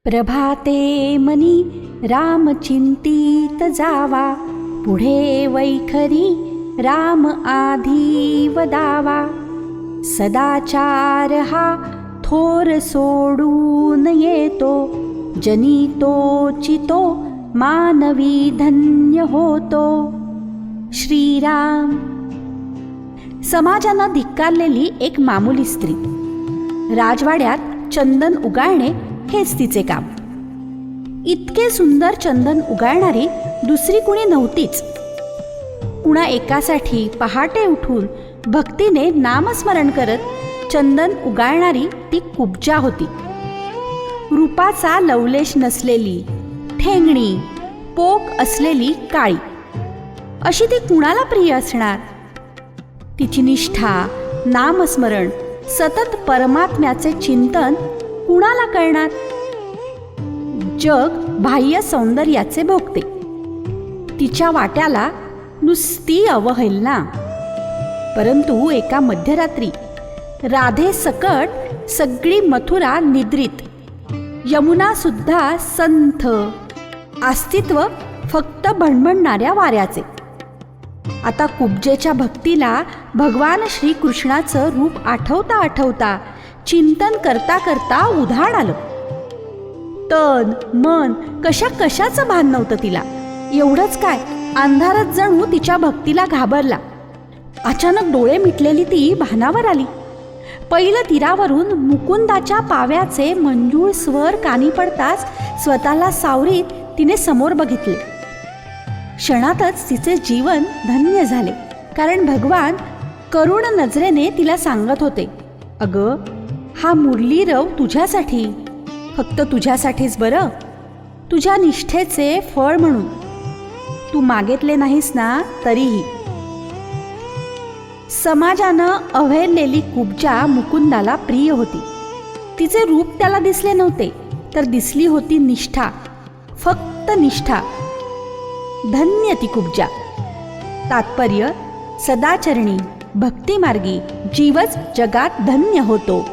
प्रभाते मनी राम चिंतित जावा, पुढे वैखरी राम आधी वदावा. सदाचार हा थोर सोडून येतो, जनितो चितो मानवी धन्य होतो. श्रीराम. समाजानं धिक्कारलेली एक मामुली स्त्री. राजवाड्यात चंदन उगाळणे हेच तिचे काम. इतके सुंदर चंदन उगाळणारी दुसरी कुणी नव्हतीच. कुणा एकासाठी पहाटे उठून भक्तीने नामस्मरण करत चंदन उगाळणारी ती कुब्जा होती. रूपाचा लवलेश नसलेली, ठेंगणी, पोक असलेली काळी, अशी ती कुणाला प्रिय असणार? तिची निष्ठा, नामस्मरण, सतत परमात्म्याचे चिंतन कुणाला कळणार? जग बाह्य सौंदर्याचे भोगते, तिच्या वाट्याला नुसती अवहेलना. परंतु एका मध्यरात्री राधे सकट सगळी मथुरा निद्रित, यमुना सुद्धा संथ, अस्तित्व फक्त भणभणणाऱ्या वाऱ्याचे. आता कुब्जेच्या भक्तीला भगवान श्रीकृष्णाचं रूप आठवता आठवता, चिंतन करता करता उधाण आलं. तन मन कशाचं भान नव्हतं तिला. एवढंच काय, अंधारच जणू तिच्या भक्तीला घाबरला. अचानक डोळे मिटलेली ती भानावर आली. पहिलं तीरावरून मुकुंदाच्या पाव्याचे मंजूळ स्वर कानी पडताच स्वतःला सावरीत तिने समोर बघितले. क्षणातच तिचे जीवन धन्य झाले. कारण भगवान करुण नजरेने तिला सांगत होते, अगं, हा मुरलीरव तुझ्यासाठी, फक्त तुझ्यासाठीच बरं, तुझ्या निष्ठेचे फळ म्हणून. तू मागितले नाहीस ना तरीही. समाजानं अवहेललेली कुब्जा मुकुंदाला प्रिय होती. तिचे रूप त्याला दिसले नव्हते, तर दिसली होती निष्ठा, फक्त निष्ठा. धन्य ती कुब्जा. तात्पर्य: सदाचरणी भक्तिमार्गी जीवच जगात धन्य होतो.